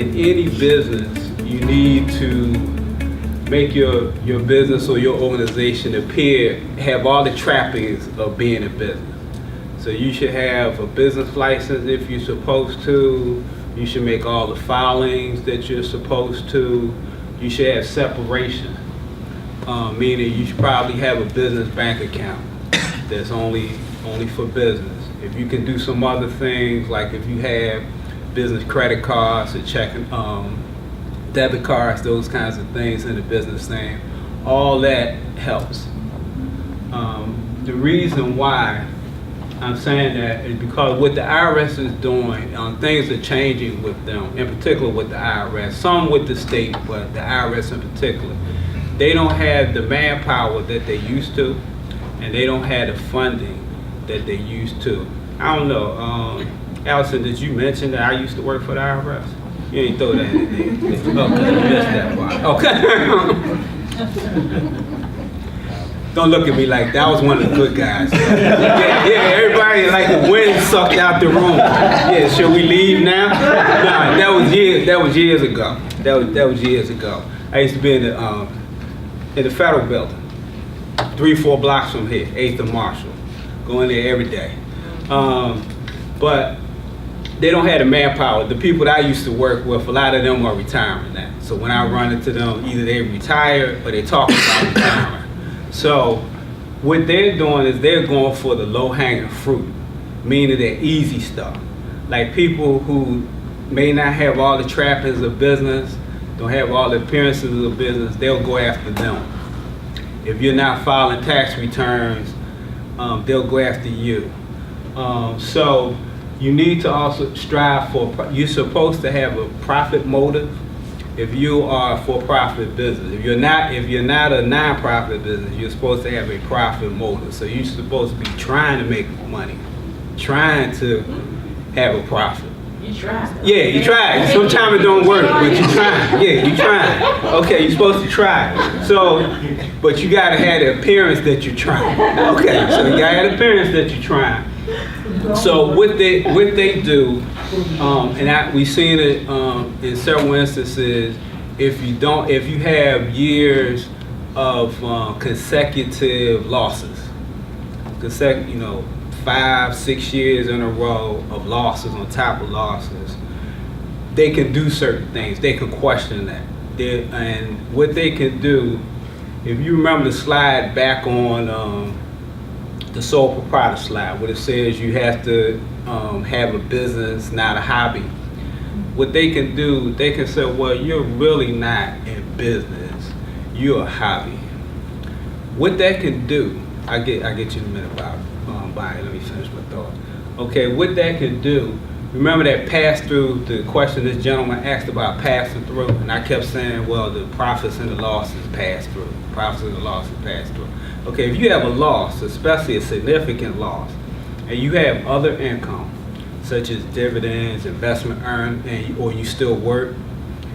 in any business, you need to make your business or your organization have all the trappings of being a business. So you should have a business license if you're supposed to. You should make all the filings that you're supposed to. You should have separation, meaning you should probably have a business bank account that's only for business. If you can do some other things, like if you have business credit cards or checking, debit cards, those kinds of things in the business name, all that helps. The reason why I'm saying that is because what the IRS is doing, things are changing with them, in particular with the IRS, some with the state, but the IRS in particular. They don't have the manpower that they used to, and they don't have the funding that they used to. I don't know, Allison, did you mention that I used to work for the IRS? You ain't throw that in there. Okay, you missed that part. Okay. Don't look at me like that. I was one of the good guys. Yeah, everybody like the wind sucked out the room. Yeah, should we leave now? Nah, that was years ago. That was years ago. I used to be in the federal building, 3-4 blocks from here, 8th and Marshall. Go in there every day. But they don't have the manpower. The people that I used to work with, a lot of them are retiring now. So when I run into them, either they retired or they talk about retiring. So what they're doing is they're going for the low-hanging fruit, meaning the easy stuff. Like people who may not have all the trappings of business, don't have all the appearances of business, they'll go after them. If you're not filing tax returns, they'll go after you. So you need to also strive for, you're supposed to have a profit motive if you are a for-profit business. If you're not a non-profit business, you're supposed to have a profit motive. So you're supposed to be trying to make money, trying to have a profit. You try. Yeah, you try. Sometimes it don't work, but you try. Yeah, you try. Okay, you're supposed to try. So, but you gotta have the appearance that you're trying. Okay, so you gotta have the appearance that you're trying. So what they do, we've seen it in several instances. If you have years of consecutive losses, 5-6 years in a row of losses on top of losses, they can do certain things. They can question that. And what they can do, if you remember the slide back on the sole proprietor slide, where it says you have to have a business, not a hobby. What they can do, they can say, well, you're really not in business, you're a hobby. What that can do, I get you in a minute about buying. Let me finish my thought. Okay, what that can do, remember that pass-through, the question this gentleman asked about passing through, and I kept saying, well, the profits and the losses pass through. Profits and the losses pass through. Okay, if you have a loss, especially a significant loss, and you have other income, such as dividends, investment earned, or you still work,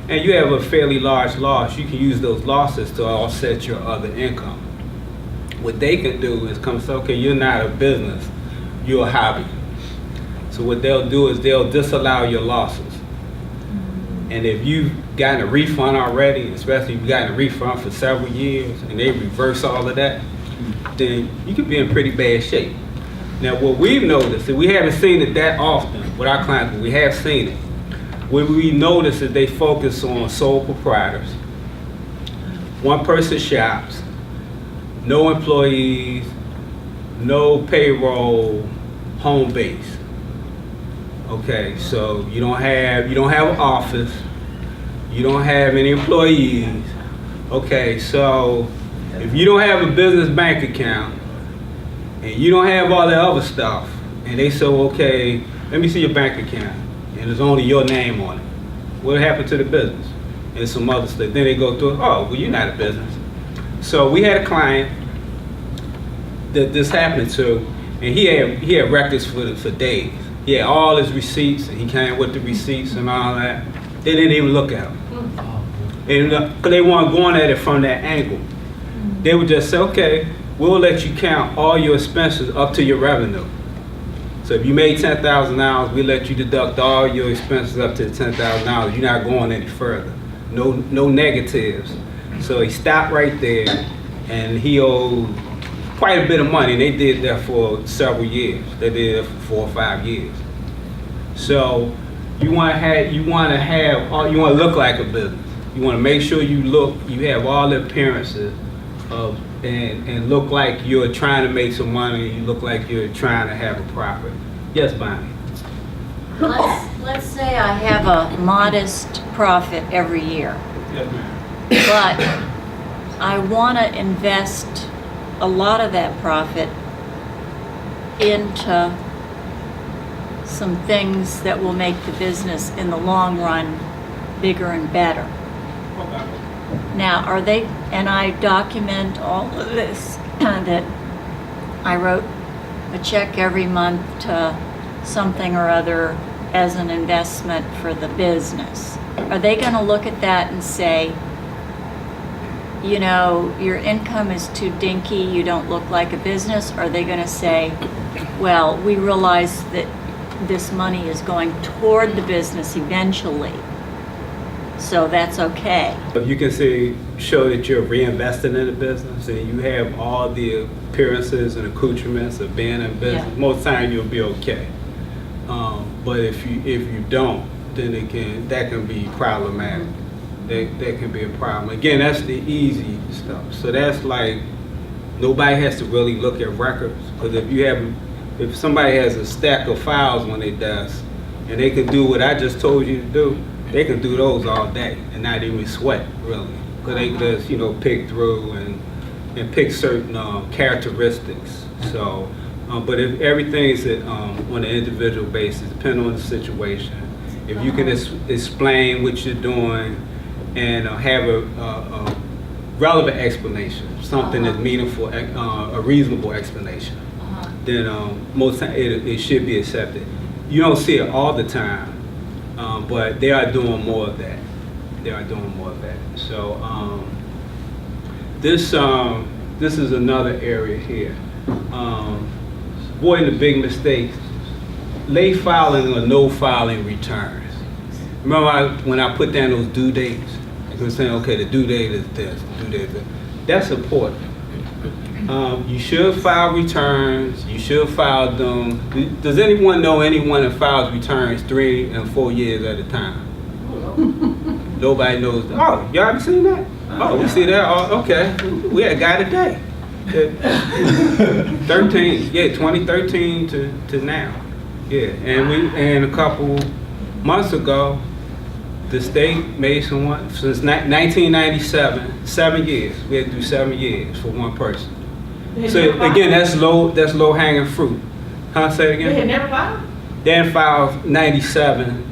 and you have a fairly large loss, you can use those losses to offset your other income. What they can do is come say, okay, you're not a business, you're a hobby. So what they'll do is they'll disallow your losses. And if you've gotten a refund already, especially if you've gotten a refund for several years, and they reverse all of that, then you could be in pretty bad shape. Now what we've noticed, and we haven't seen it that often with our clients, but we have seen it. What we notice is they focus on sole proprietors, one-person shops, no employees, no payroll, home base. Okay, so you don't have an office, you don't have any employees. Okay, so if you don't have a business bank account and you don't have all that other stuff, and they say, okay, let me see your bank account, and there's only your name on it, what happened to the business? And some other stuff. Then they go through, oh, well, you're not a business. So we had a client that this happened to, and he had records for days. He had all his receipts, and he came with the receipts and all that. They didn't even look at them. And because they weren't going at it from that angle. They would just say, okay, we'll let you count all your expenses up to your revenue. So if you made $10,000, we let you deduct all your expenses up to $10,000. You're not going any further. No negatives. So he stopped right there, and he owed quite a bit of money. And they did that for several years. They did it for 4 or 5 years. So you want to look like a business. You want to make sure you have all the appearances of and look like you're trying to make some money. You look like you're trying to have a profit. Yes, Bonnie. Let's say I have a modest profit every year. Yes, ma'am. But I want to invest a lot of that profit into some things that will make the business in the long run bigger and better. Now, and I document all of this, that I wrote a check every month to something or other as an investment for the business. Are they going to look at that and say, you know, your income is too dinky, you don't look like a business? Or are they going to say, well, we realize that this money is going toward the business eventually, so that's okay? If you can show that you're reinvesting in the business and you have all the appearances and accoutrements of being in business, most times you'll be okay. But if you don't, then that can be problematic. That can be a problem. Again, that's the easy stuff. So that's like, nobody has to really look at records, because if somebody has a stack of files on their desk and they can do what I just told you to do, they can do those all day and not even sweat, really. Because they can just, pick through and pick certain characteristics. So, but if everything is on an individual basis, depending on the situation, if you can explain what you're doing and have a relevant explanation, something that's meaningful, a reasonable explanation, then most times it should be accepted. You don't see it all the time, but they are doing more of that. So this is another area here. Avoiding the big mistakes, late filing or no filing returns. Remember when I put down those due dates? I was saying, okay, the due date is this, the due date is that. That's important. You should file returns. You should file them. Does anyone know anyone that files returns 3 and 4 years at a time? Nobody knows. Oh, y'all haven't seen that? Oh, we see that. Oh, okay. We had a guy today. 2013 to now. Yeah, and a couple months ago, the state made someone, since 1997, 7 years. We had to do 7 years for one person. So again, that's low hanging fruit. Huh? Say it again. They had never filed? They had filed 97,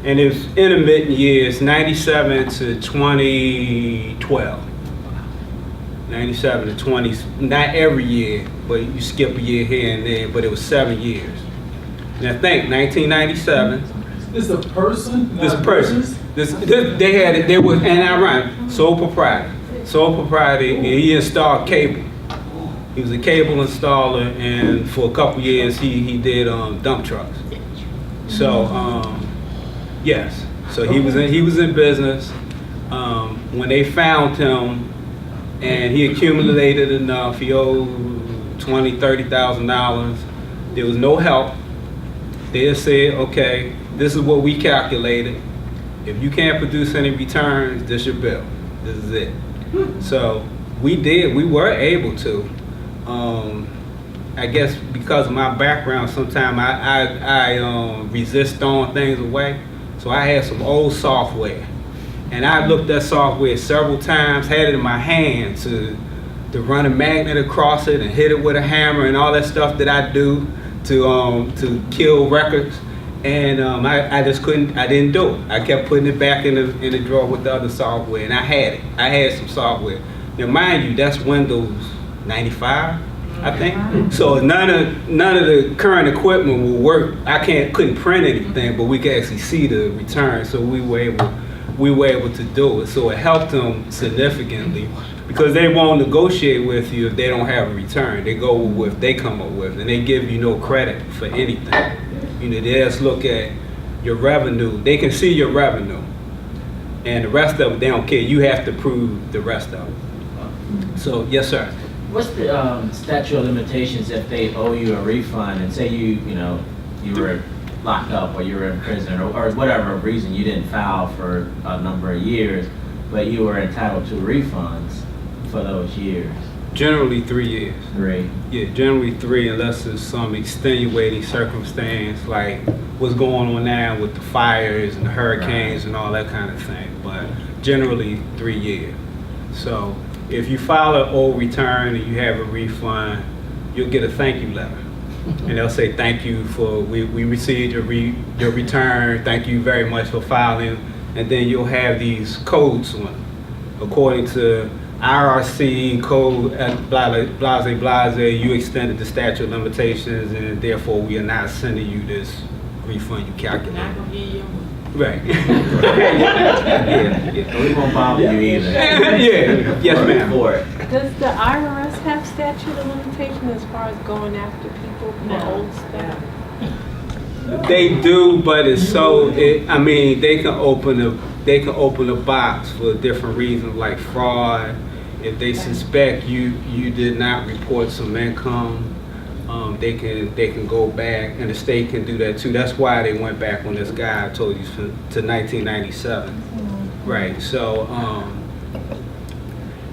and it was intermittent years, 97 to 2012. 97 to 20, not every year, but you skip a year here and there, but it was 7 years. Now think, 1997. This is a person? This person. They were, and I run, sole proprietor. And he installed cable. He was a cable installer, and for a couple years he did dump trucks. So yes, so he was in business. When they found him, and he accumulated enough, he owed $20,000-$30,000. There was no help. They just said, okay, this is what we calculated. If you can't produce any returns, this is your bill. This is it. So we were able to. I guess because of my background, sometimes I resist throwing things away. So I had some old software. And I looked at software several times, had it in my hand to run a magnet across it and hit it with a hammer and all that stuff that I do to kill records. And I just couldn't, I didn't do it. I kept putting it back in the drawer with the other software, and I had it. I had some software. Now mind you, that's Windows 95, I think. So none of the current equipment will work. I couldn't print anything, but we could actually see the return. So we were able to do it. So it helped them significantly. because they won't negotiate with you if they don't have a return. They go with what they come up with, and they give you no credit for anything. You know, they just look at your revenue. They can see your revenue, and the rest of it, they don't care. You have to prove the rest of it. So, yes, sir. What's the statute of limitations if they owe you a refund and say you were locked up or you were in prison or whatever reason you didn't file for a number of years, but you were entitled to refunds for those years? Generally 3 years. 3. Yeah, generally 3, unless there's some extenuating circumstance like what's going on now with the fires and the hurricanes and all that kind of thing. But generally 3 years. So if you file an old return and you have a refund, you'll get a thank you letter. And they'll say thank you for, we received your return, thank you very much for filing. And then you'll have these codes on it. According to IRC code, blase, you extended the statute of limitations and therefore we are not sending you this refund you calculated. Right. Yeah. So we won't bother you either. Yeah, yes ma'am. For it. Does the IRS have statute of limitation as far as going after people for old stuff? They do, but it's so, I mean, they can open a box for different reasons like fraud. If they suspect you did not report some income, they can go back, and the state can do that too. That's why they went back on this guy I told you to 1997. Right. So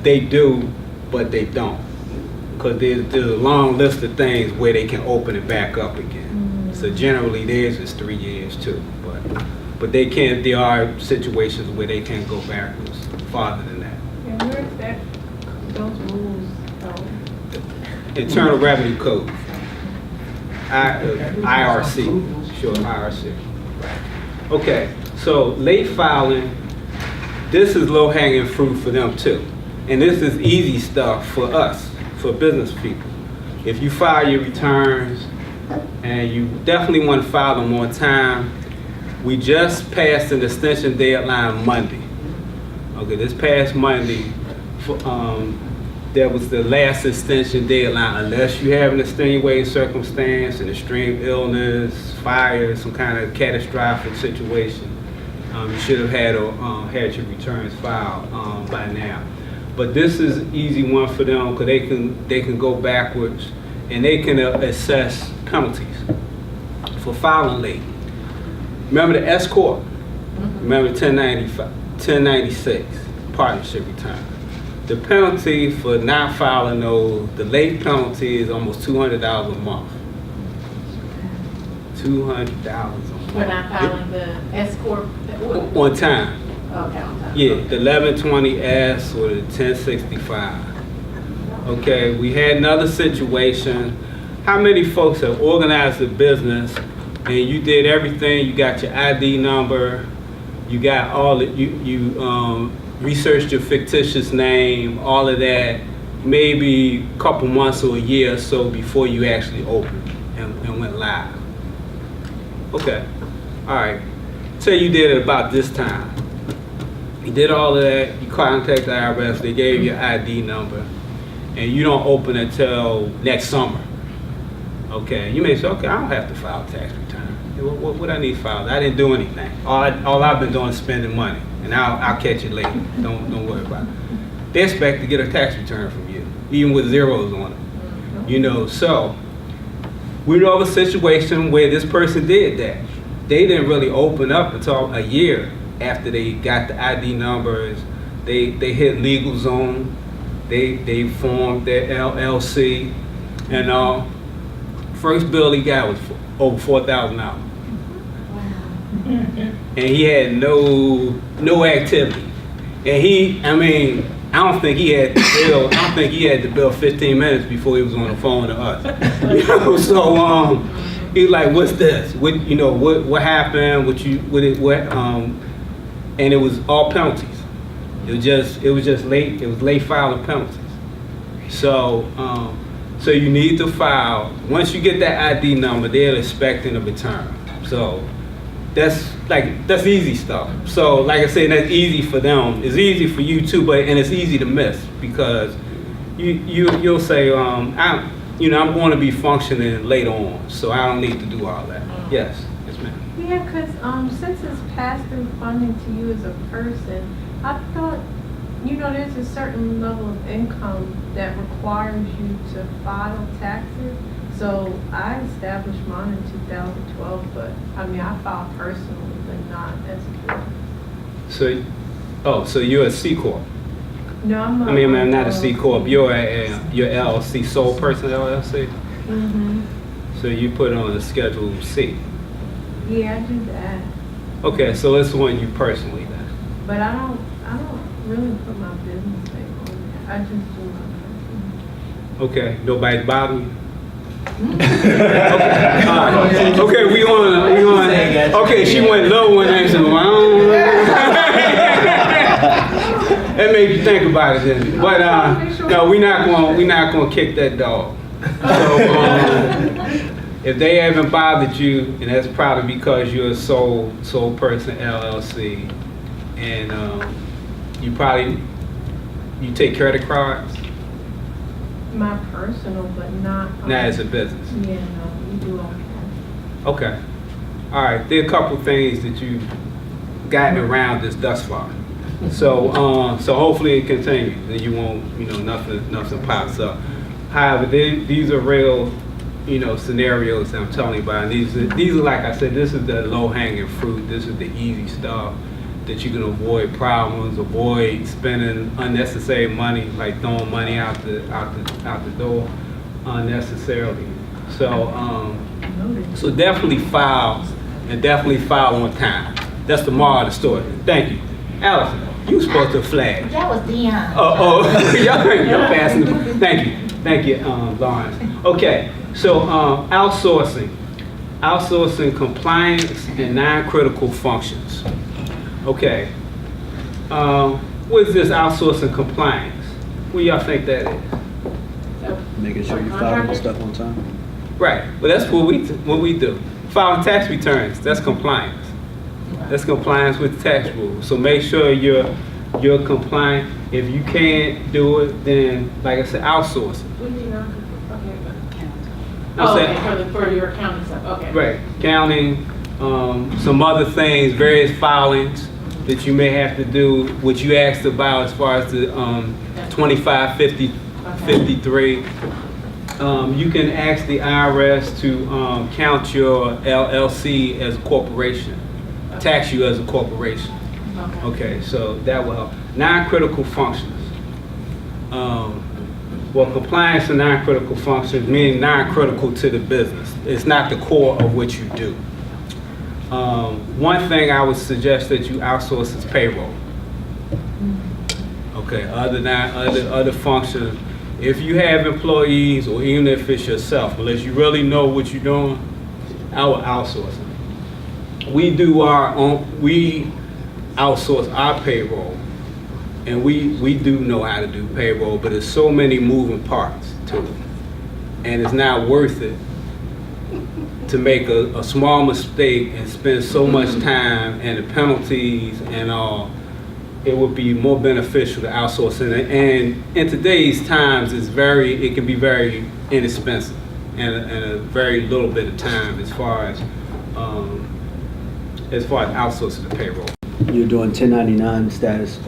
they do, but they don't, because there's a long list of things where they can open it back up again. So generally theirs is 3 years too, but they can't. There are situations where they can't go backwards farther than that. And where's that, those rules? Internal Revenue Code. IRC. Sure, IRC. Okay, so late filing, this is low-hanging fruit for them too. And this is easy stuff for us, for business people. If you file your returns, and you definitely want to file them on time, we just passed an extension deadline Monday. Okay, this past Monday, that was the last extension deadline, unless you have an extenuating circumstance, an extreme illness, fire, some kind of catastrophic situation. You should have had your returns filed by now. But this is an easy one for them because they can go backwards and they can assess penalties for filing late. Remember the S Corp? Remember 1096 partnership return. The penalty for not filing those, the late penalty is almost $200 a month. $200 a month. For not filing the S Corp? On time. Okay, on time. Yeah, the 1120S or the 1065. Okay, we had another situation. How many folks have organized a business and you did everything? You got your ID number, you got all that, you researched your fictitious name, all of that, maybe a couple months or a year or so before you actually opened and went live. Okay, all right. Say you did it about this time. You did all of that, you contacted the IRS, they gave you your ID number, and you don't open until next summer. Okay, you may say, okay, I don't have to file a tax return. What I need to file? I didn't do anything. All I've been doing is spending money, and I'll catch it later. Don't worry about it. They expect to get a tax return from you, even with zeros on it. You know, so we know of a situation where this person did that. They didn't really open up until a year after they got the ID numbers. They hit legal zone. They formed their LLC, and first bill he got was over $4,000. And he had no activity. And I don't think he had the bill 15 minutes before he was on the phone to us. You know, so he's like, what's this? What happened? And it was all penalties. It was just late. It was late filing penalties. So you need to file. Once you get that ID number, they're expecting a return. So that's easy stuff. So like I said, that's easy for them. It's easy for you too, and it's easy to miss because you'll say, I'm going to be functioning later on, so I don't need to do all that. Yes, ma'am. Yeah, because since it's passed through funding to you as a person, I thought, there's a certain level of income that requires you to file taxes. So I established mine in 2012, but I filed personally, but not as a business. So you're a C corp. No, I'm not a C corp. You're LLC, sole person LLC. Mm-hmm. So you put on a Schedule C. Yeah, I do that. Okay, so it's one you personally then. But I don't really put my business name on there. I just do my personal. Okay, nobody's bothering you? Okay, all right. Okay, we on. Okay, she went low one and said, well, that made you think about it, didn't it? But no, we're not gonna kick that dog. So if they haven't bothered you, and that's probably because you're a sole person LLC, and you take credit cards. My personal, but not. Not as a business. Yeah, no, we do all that. Okay. All right. There are a couple things that you've gotten around this thus far. So hopefully it continues, and you won't, nothing pops up. However, these are real, scenarios that I'm telling you about. And these are like I said, this is the low-hanging fruit. This is the easy stuff that you can avoid problems, avoid spending unnecessary money, like throwing money out the door unnecessarily. So definitely file, and definitely file on time. That's the moral of the story. Thank you. Allison, you were supposed to flag. That was Dion. Y'all passing the, thank you, Lawrence. Okay, so outsourcing compliance and non-critical functions. Okay, what is this outsourcing compliance? What do y'all think that is? Making sure you file the stuff on time. Right, well that's what we do. Filing tax returns, that's compliance. That's compliance with tax rules. So make sure you're compliant. If you can't do it, then like I said, outsource it. We do not. Okay, for your accounting stuff. Okay. right, counting, some other things, various filings that you may have to do, which you asked about as far as the 25, 50, 53. You can ask the IRS to count your LLC as a corporation, tax you as a corporation. Okay, so that will help. Non-critical functions. Well, compliance and non-critical functions mean non-critical to the business. It's not the core of what you do. One thing I would suggest that you outsource is payroll. Okay, other functions. If you have employees, or even if it's yourself, unless you really know what you're doing, I would outsource it. We outsource our payroll, and we do know how to do payroll, but there's so many moving parts to it, and it's not worth it to make a small mistake and spend so much time and the penalties and all. It would be more beneficial to outsource it. And in today's times, it can be very inexpensive and a very little bit of time as far as outsourcing the payroll. You're doing 1099 status.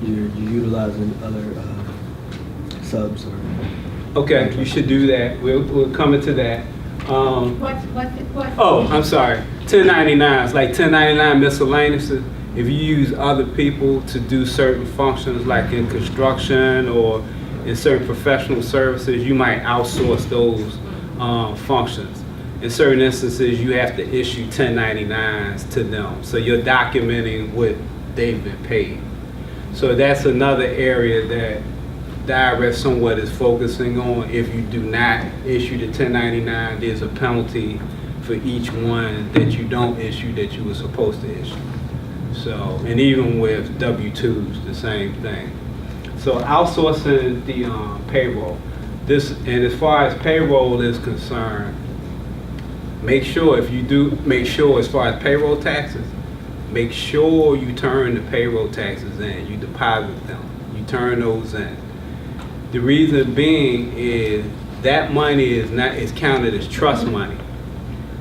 You're utilizing other subs or. Okay, you should do that. We'll come into that. What? Oh, I'm sorry. 1099s, like 1099 miscellaneous. If you use other people to do certain functions, like in construction or in certain professional services, you might outsource those functions. In certain instances, you have to issue 1099s to them. So you're documenting what they've been paid. So that's another area that the IRS somewhat is focusing on. If you do not issue the 1099, there's a penalty for each one that you don't issue that you were supposed to issue. So, and even with W-2s, the same thing. So outsourcing the payroll. And as far as payroll is concerned, make sure if you do, make sure as far as payroll taxes, make sure you turn the payroll taxes in. You deposit them. You turn those in. The reason being is that money is counted as trust money.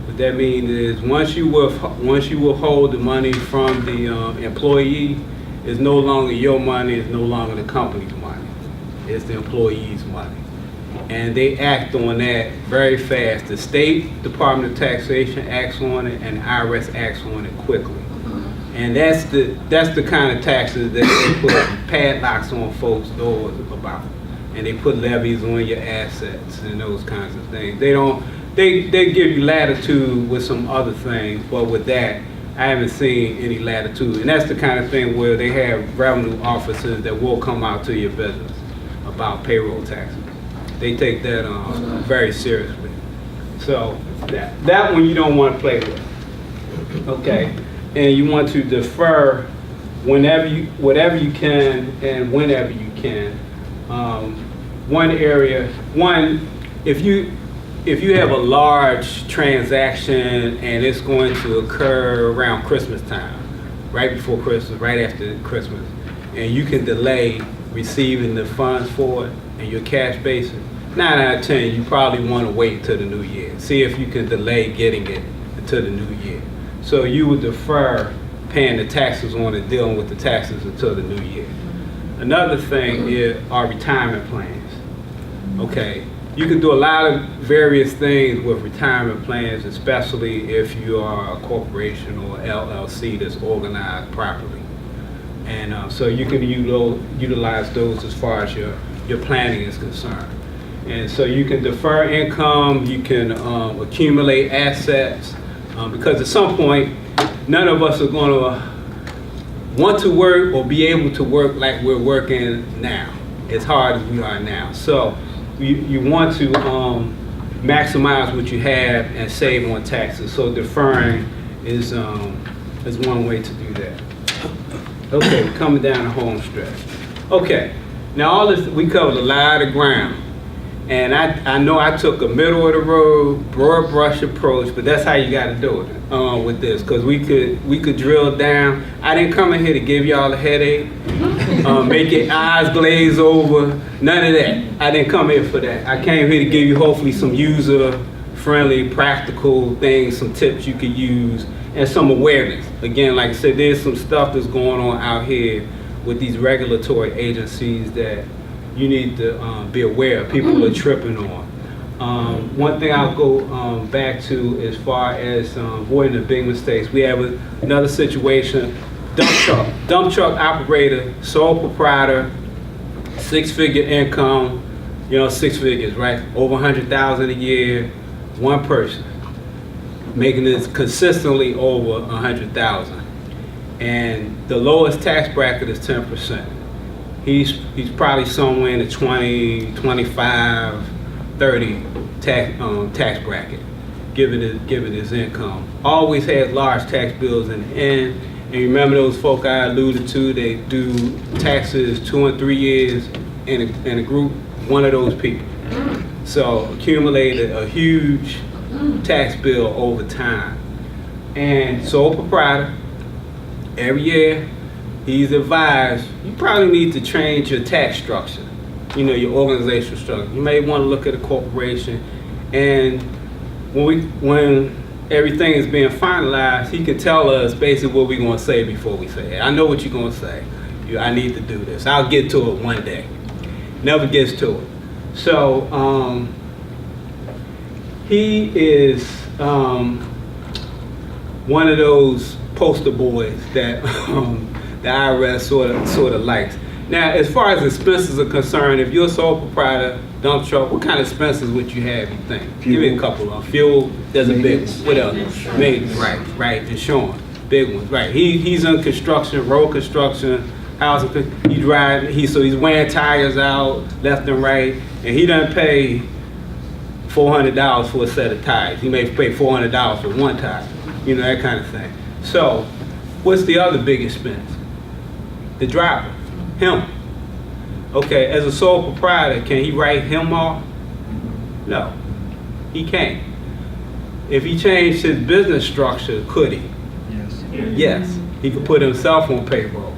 What that means is once you withhold the money from the employee, it's no longer your money. It's no longer the company's money. It's the employee's money. And they act on that very fast. The State Department of Taxation acts on it, and the IRS acts on it quickly. And that's the kind of taxes that they put padlocks on folks' doors about. And they put levies on your assets and those kinds of things. They give you latitude with some other things, but with that, I haven't seen any latitude. And that's the kind of thing where they have revenue officers that will come out to your business about payroll taxes. They take that very seriously. So that one you don't want to play with, okay? And you want to defer whatever you can and whenever you can. If you have a large transaction and it's going to occur around Christmas time, right before Christmas, right after Christmas, and you can delay receiving the funds for it and your cash basis, 9 out of 10, you probably want to wait until the new year. See if you can delay getting it until the new year. So you would defer paying the taxes on and dealing with the taxes until the new year. Another thing is our retirement plans. Okay, you can do a lot of various things with retirement plans, especially if you are a corporation or LLC that's organized properly. And so you can utilize those as far as your planning is concerned. And so you can defer income, you can accumulate assets, because at some point, none of us are going to want to work or be able to work like we're working now, as hard as we are now. So you want to maximize what you have and save on taxes. So deferring is one way to do that. Okay, we're coming down the home stretch. Okay, now all this, we covered a lot of ground. And I know I took a middle of the road, broad brush approach, but that's how you got to do it with this, because we could drill down. I didn't come in here to give y'all a headache, make your eyes glaze over, none of that. I didn't come here for that. I came here to give you hopefully some user-friendly, practical things, some tips you could use, and some awareness. Again, like I said, there's some stuff that's going on out here with these regulatory agencies that you need to be aware of. People are tripping on. One thing I'll go back to as far as avoiding the big mistakes. We have another situation, dump truck operator, sole proprietor, 6-figure income, 6 figures, right? Over 100,000 a year, one person, making this consistently over 100,000. And the lowest tax bracket is 10%. He's probably somewhere in the 20, 25, 30 tax bracket, given his income. Always has large tax bills in the end. And remember those folk I alluded to, they do taxes 2 and 3 years in a group, one of those people. So accumulated a huge tax bill over time. And sole proprietor, every year, he's advised, you probably need to change your tax structure, your organizational structure. You may want to look at a corporation, and when everything is being finalized, he can tell us basically what we're going to say before we say it. I know what you're going to say. I need to do this. I'll get to it one day. Never gets to it. So he is one of those poster boys that the IRS sort of likes. Now, as far as expenses are concerned, if you're a sole proprietor, dump truck, what kind of expenses would you have, you think? Fuel. Give me a couple of fuel. There's a big one. What else? Maintenance. Right. Insurance. Big ones. Right. He's in construction, road construction, housing. He's wearing tires out left and right, and he doesn't pay $400 for a set of tires. He may pay $400 for one tire. That kind of thing. So, what's the other big expense? The driver, him. Okay, as a sole proprietor, can he write him off? No, he can't. If he changed his business structure, could he? Yes. Yes, he could put himself on payroll.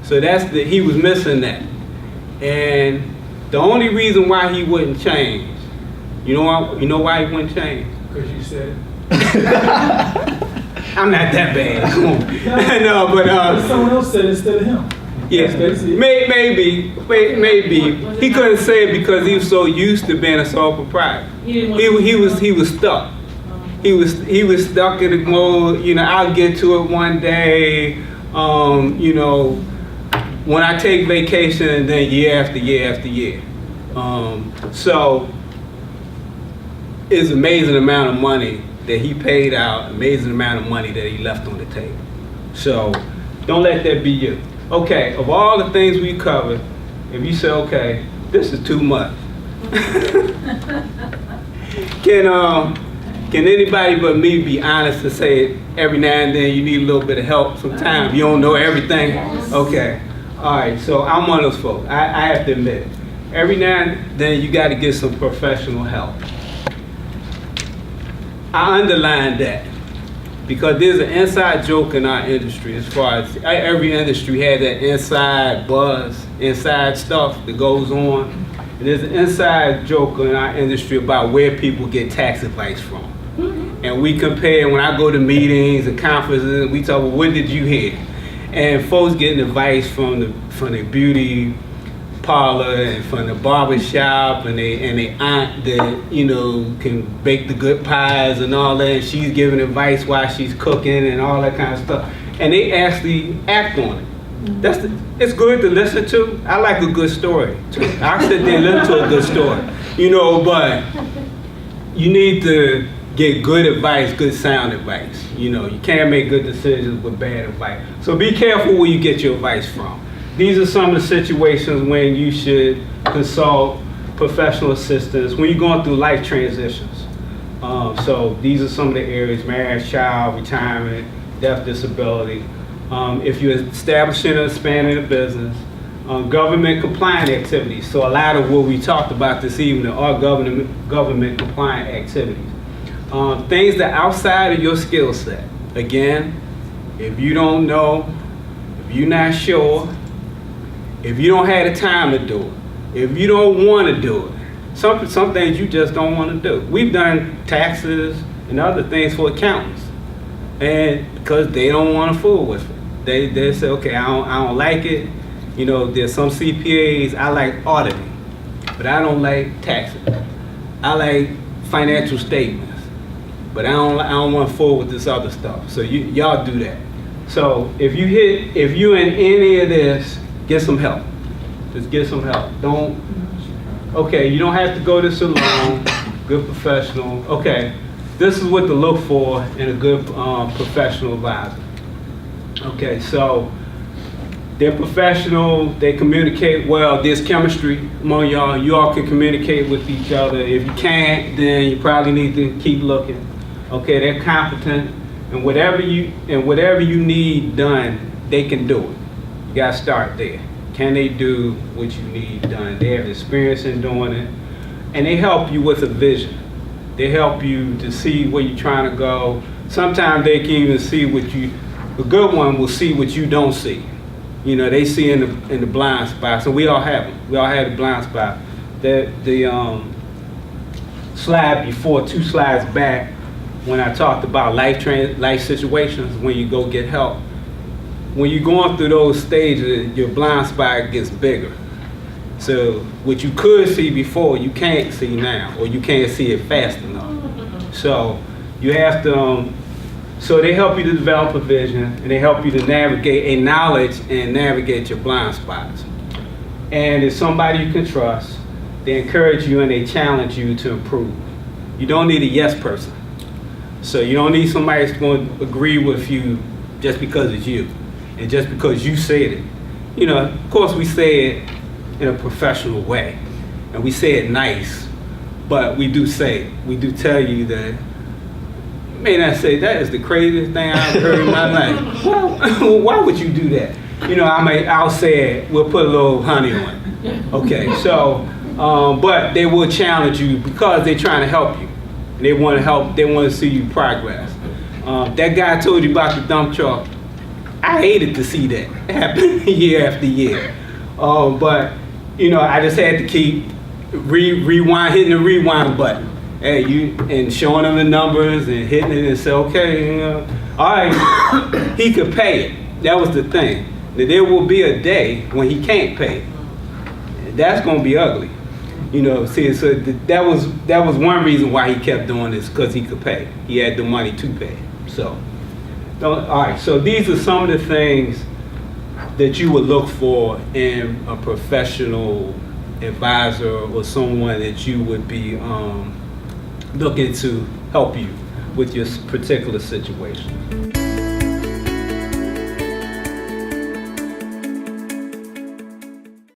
So he was missing that. And the only reason why he wouldn't change, you know why he wouldn't change? Because you said. I'm not that bad. Come on. No, but Someone else said it instead of him. yeah, That's basically it. maybe he couldn't say it because he was so used to being a sole proprietor. He was stuck. He was stuck in the mode. You know, I'll get to it one day. You know, when I take vacation, and then year after year after year. So it's an amazing amount of money that he paid out, amazing amount of money that he left on the table. So don't let that be you. Okay, of all the things we covered, if you say, okay, this is too much. Can anybody but me be honest and say every now and then you need a little bit of help sometimes? You don't know everything? Okay. All right, so I'm one of those folks. I have to admit it. Every now and then you got to get some professional help. I underline that because there's an inside joke in our industry as far as every industry has that inside buzz, inside stuff that goes on. And there's an inside joke in our industry about where people get tax advice from. And we compare, when I go to meetings and conferences, and we talk, well, what did you hear? And folks getting advice from the beauty parlor and from the barber shop and they aunt that, you know, can bake the good pies and all that, and she's giving advice while she's cooking and all that kind of stuff. And they actually act on it. It's good to listen to. I like a good story too. I sit there and listen to a good story. You know, but you need to get good advice, good sound advice. You know, you can't make good decisions with bad advice. So be careful where you get your advice from. These are some of the situations when you should consult professional assistance when you're going through life transitions. So these are some of the areas: marriage, child, retirement, death, disability. If you're establishing or expanding a business, government compliant activities. So a lot of what we talked about this evening are government compliant activities. Things that are outside of your skill set. Again, if you don't know, if you're not sure, if you don't have the time to do it, if you don't want to do it, some things you just don't want to do. We've done taxes and other things for accountants, and because they don't want to fool with it. They say, okay, I don't like it. You know, there's some CPAs, I like auditing, but I don't like taxes. I like financial statements, but I don't want to fool with this other stuff. So y'all do that. So if you in any of this, get some help. Just get some help. Okay, you don't have to go this alone. Good professional. Okay, this is what to look for in a good professional advisor. Okay, so they're professional, they communicate well, there's chemistry among y'all. You all can communicate with each other. If you can't, then you probably need to keep looking. Okay, they're competent, and whatever you need done, they can do it. You gotta start there. Can they do what you need done? They have experience in doing it, and they help you with a vision. They help you to see where you're trying to go. Sometimes they can even see the good one will see what you don't see. You know, they see in the blind spot. So we all have them. We all have the blind spot. The slide before, 2 slides back, when I talked about life situations, when you go get help. When you're going through those stages, your blind spot gets bigger. So what you could see before, you can't see now, or you can't see it fast enough. So you have to, so they help you to develop a vision, and they help you to navigate a knowledge and navigate your blind spots. And it's somebody you can trust. They encourage you and they challenge you to improve. You don't need a yes person. So you don't need somebody that's going to agree with you just because it's you. And just because you said it. You know, of course we say it in a professional way. And we say it nice. But we do say it. We do tell you that, you may not say, that is the craziest thing I've heard in my life. Well, why would you do that? You know, I'll say it, we'll put a little honey on it. Okay, so, but they will challenge you because they're trying to help you. And they want to help, they want to see you progress. That guy I told you about the dump truck, I hated to see that happen year after year. But, you know, I just had to keep rewind, hitting the rewind button. Hey, and showing them the numbers and hitting it and say, okay, you know, all right, he could pay it. That was the thing. That there will be a day when he can't pay it. That's gonna be ugly. You know, see, so that was one reason why he kept doing this, because he could pay. He had the money to pay. So, all right, so these are some of the things that you would look for in a professional advisor or someone that you would be looking to help you with your particular situation.